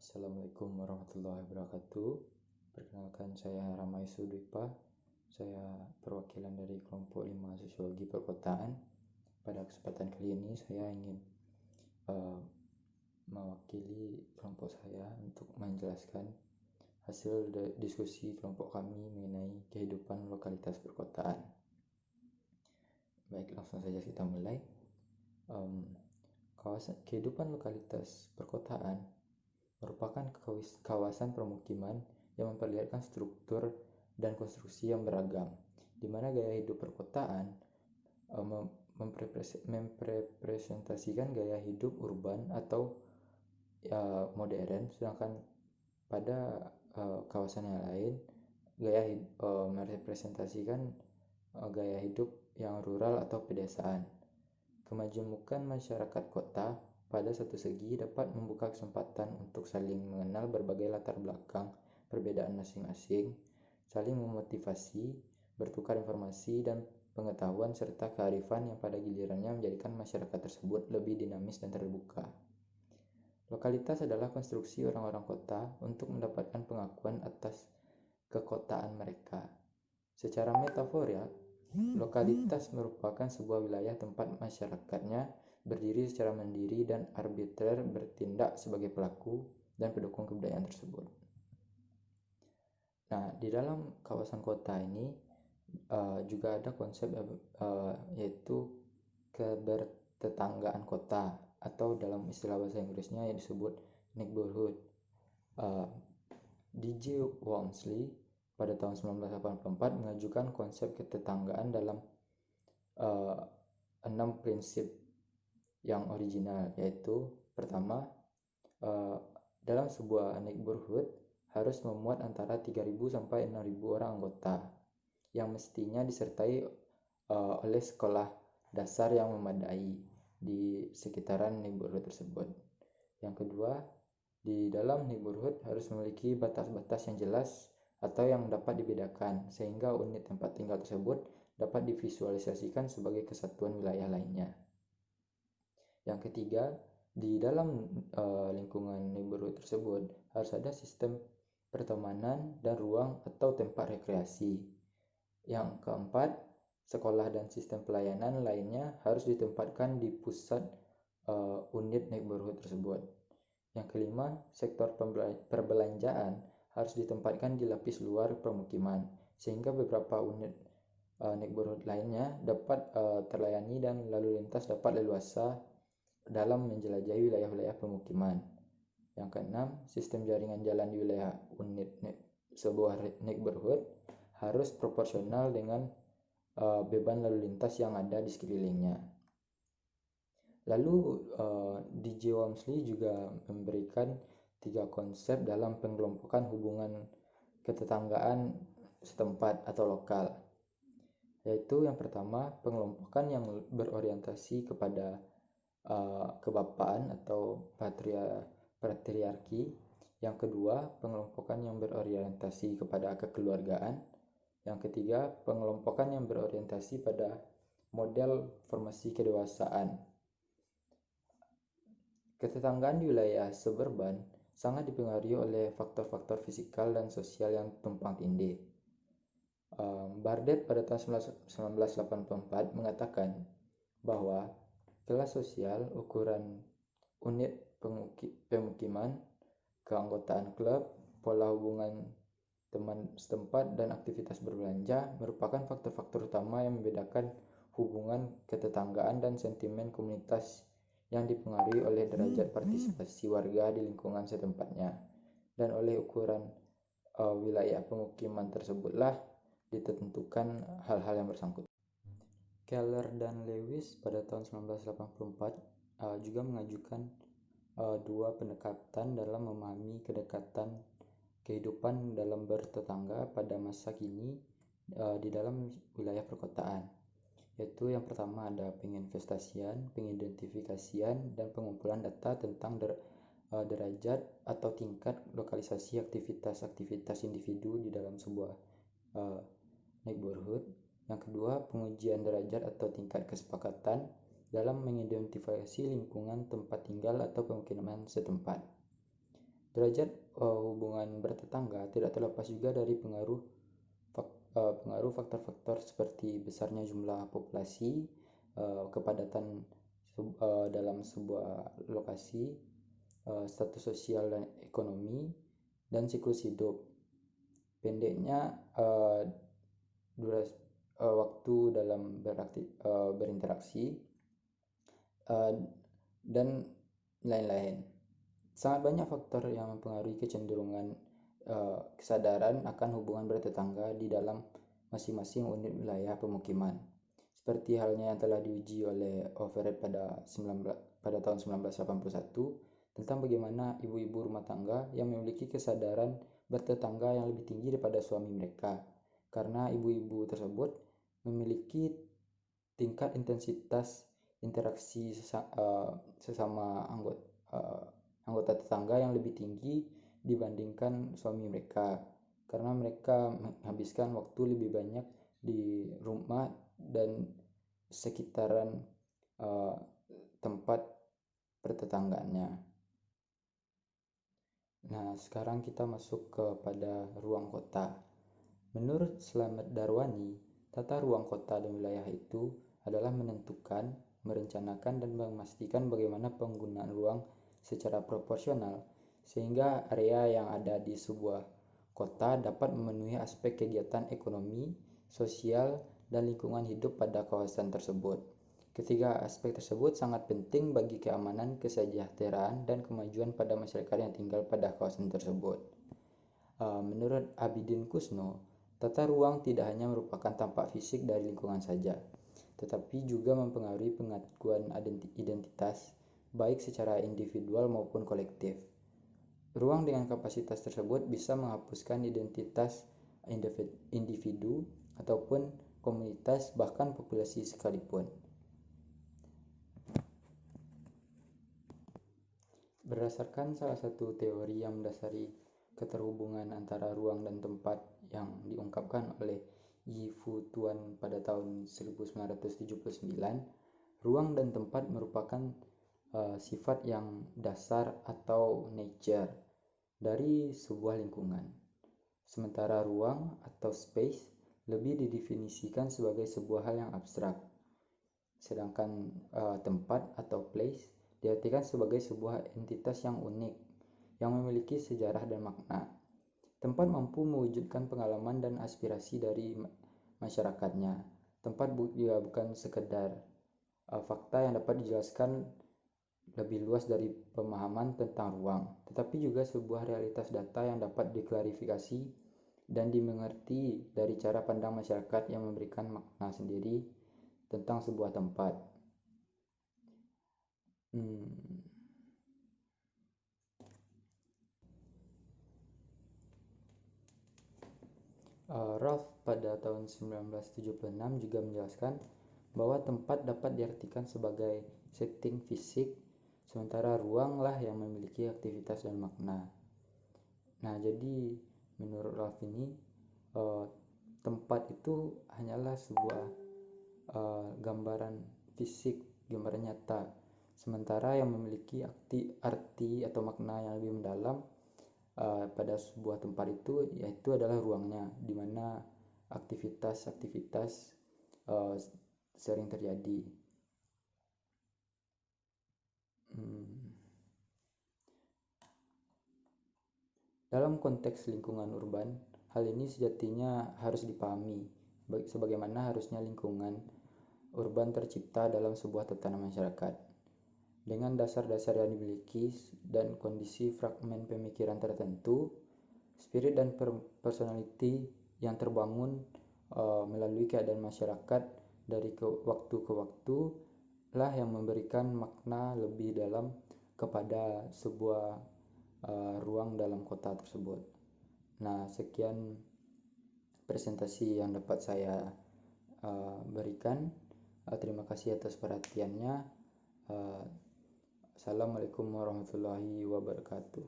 Assalamualaikum warahmatullahi wabarakatuh. Perkenalkan, saya Ramai Sudwipa. Saya perwakilan dari kelompok 5 Sosiologi Perkotaan. Pada kesempatan kali ini saya ingin mewakili kelompok saya untuk menjelaskan hasil diskusi kelompok kami mengenai kehidupan lokalitas perkotaan. Baik, langsung saja kita mulai. Kehidupan lokalitas perkotaan merupakan kawasan permukiman yang memperlihatkan struktur dan konstruksi yang beragam, di mana gaya hidup perkotaan merepresentasikan gaya hidup urban atau modern, sedangkan pada kawasan yang lain merepresentasikan gaya hidup yang rural atau pedesaan. Kemajemukan masyarakat kota pada satu segi dapat membuka kesempatan untuk saling mengenal berbagai latar belakang perbedaan masing-masing, saling memotivasi, bertukar informasi dan pengetahuan serta kearifan yang pada gilirannya menjadikan masyarakat tersebut lebih dinamis dan terbuka. Lokalitas adalah konstruksi orang-orang kota untuk mendapatkan pengakuan atas kekotaan mereka. Secara metafora, lokalitas merupakan sebuah wilayah tempat masyarakatnya berdiri secara mandiri dan arbitrer bertindak sebagai pelaku dan pendukung kebudayaan tersebut. Nah, di dalam kawasan kota ini juga ada konsep yaitu kebertetanggaan kota, atau dalam istilah bahasa Inggrisnya yang disebut neighborhood. D.J. Walmsley pada tahun 1984 mengajukan konsep ketetanggaan dalam 6 prinsip yang original, yaitu pertama, dalam sebuah neighborhood harus memuat antara 3.000 sampai 6.000 orang anggota yang mestinya disertai oleh sekolah dasar yang memadai di sekitaran neighborhood tersebut. Yang kedua, di dalam neighborhood harus memiliki batas-batas yang jelas atau yang dapat dibedakan sehingga unit tempat tinggal tersebut dapat divisualisasikan sebagai kesatuan wilayah lainnya. Yang ketiga, di dalam lingkungan neighborhood tersebut harus ada sistem pertemanan dan ruang atau tempat rekreasi. Yang keempat, sekolah dan sistem pelayanan lainnya harus ditempatkan di pusat unit neighborhood tersebut. Yang kelima, sektor perbelanjaan harus ditempatkan di lapis luar permukiman sehingga beberapa unit neighborhood lainnya dapat terlayani dan lalu lintas dapat leluasa dalam menjelajahi wilayah-wilayah pemukiman. Yang keenam, sistem jaringan jalan di wilayah unit sebuah neighborhood harus proporsional dengan beban lalu lintas yang ada di sekelilingnya. Lalu D.J. Walmsley juga memberikan 3 konsep dalam pengelompokan hubungan ketetanggaan setempat atau lokal, yaitu yang pertama, pengelompokan yang berorientasi kepada kebapaan atau patriarki. Yang kedua, pengelompokan yang berorientasi kepada kekeluargaan. Yang ketiga, pengelompokan yang berorientasi pada model formasi kedewasaan. Ketetanggaan di wilayah suburban sangat dipengaruhi oleh faktor-faktor fisikal dan sosial yang tumpang tindih. Bardet pada tahun 1984 mengatakan bahwa kelas sosial, ukuran unit pemukiman, keanggotaan klub, pola hubungan teman setempat, dan aktivitas berbelanja merupakan faktor-faktor utama yang membedakan hubungan ketetanggaan dan sentimen komunitas yang dipengaruhi oleh derajat partisipasi warga di lingkungan setempatnya, dan oleh ukuran wilayah pemukiman tersebutlah ditentukan hal-hal yang bersangkutan. Keller dan Lewis pada tahun 1984 juga mengajukan 2 pendekatan dalam memahami kedekatan kehidupan dalam bertetangga pada masa kini di dalam wilayah perkotaan, yaitu yang pertama ada penginvestasian, pengidentifikasian, dan pengumpulan data tentang derajat atau tingkat lokalisasi aktivitas-aktivitas individu di dalam sebuah neighborhood. Yang kedua, pengujian derajat atau tingkat kesepakatan dalam mengidentifikasi lingkungan tempat tinggal atau pemukiman setempat. Derajat hubungan bertetangga tidak terlepas juga dari pengaruh faktor-faktor seperti besarnya jumlah populasi, kepadatan dalam sebuah lokasi, status sosial dan ekonomi, dan siklus hidup. Pendeknya, waktu dalam berinteraksi, dan lain-lain. Sangat banyak faktor yang mempengaruhi kecenderungan kesadaran akan hubungan bertetangga di dalam masing-masing unit wilayah pemukiman. Seperti halnya yang telah diuji oleh Overett pada tahun 1981 tentang bagaimana ibu-ibu rumah tangga yang memiliki kesadaran bertetangga yang lebih tinggi daripada suami mereka, karena ibu-ibu tersebut memiliki tingkat intensitas interaksi sesama anggota tetangga yang lebih tinggi dibandingkan suami mereka, karena mereka menghabiskan waktu lebih banyak di rumah dan sekitaran tempat pertetanggaannya. Nah, sekarang kita masuk kepada ruang kota. Menurut Slamet Darwani, tata ruang kota dan wilayah itu adalah menentukan, merencanakan, dan memastikan bagaimana penggunaan ruang secara proporsional, sehingga area yang ada di sebuah kota dapat memenuhi aspek kegiatan ekonomi, sosial, dan lingkungan hidup pada kawasan tersebut. Ketiga aspek tersebut sangat penting bagi keamanan, kesejahteraan, dan kemajuan pada masyarakat yang tinggal pada kawasan tersebut. Menurut Abidin Kusno, tata ruang tidak hanya merupakan tampak fisik dari lingkungan saja, tetapi juga mempengaruhi pengakuan identitas, baik secara individual maupun kolektif. Ruang dengan kapasitas tersebut bisa menghapuskan identitas individu ataupun komunitas, bahkan populasi sekalipun. Berdasarkan salah satu teori yang mendasari keterhubungan antara ruang dan tempat yang diungkapkan oleh Yi Fu Tuan pada tahun 1979, ruang dan tempat merupakan sifat yang dasar atau nature dari sebuah lingkungan. Sementara ruang atau space lebih didefinisikan sebagai sebuah hal yang abstrak. Sedangkan tempat atau place diartikan sebagai sebuah entitas yang unik, yang memiliki sejarah dan makna. Tempat mampu mewujudkan pengalaman dan aspirasi dari masyarakatnya. Tempat juga bukan sekedar fakta yang dapat dijelaskan lebih luas dari pemahaman tentang ruang, tetapi juga sebuah realitas data yang dapat diklarifikasi dan dimengerti dari cara pandang masyarakat yang memberikan makna sendiri tentang sebuah tempat. Rolf pada tahun 1976 juga menjelaskan bahwa tempat dapat diartikan sebagai setting fisik, sementara ruanglah yang memiliki aktivitas dan makna. Nah, jadi menurut Rolf ini tempat itu hanyalah sebuah gambaran fisik, gambaran nyata, sementara yang memiliki arti atau makna yang lebih mendalam pada sebuah tempat itu yaitu adalah ruangnya, di mana aktivitas-aktivitas sering terjadi. Dalam konteks lingkungan urban, hal ini sejatinya harus dipahami sebagaimana harusnya lingkungan urban tercipta dalam sebuah tatanan masyarakat. Dengan dasar-dasar yang dimiliki dan kondisi fragmen pemikiran tertentu, spirit dan personality yang terbangun melalui keadaan masyarakat dari waktu ke waktu lah yang memberikan makna lebih dalam kepada sebuah ruang dalam kota tersebut. Nah, sekian presentasi yang dapat saya berikan. Terima kasih atas perhatiannya. Assalamualaikum warahmatullahi wabarakatuh.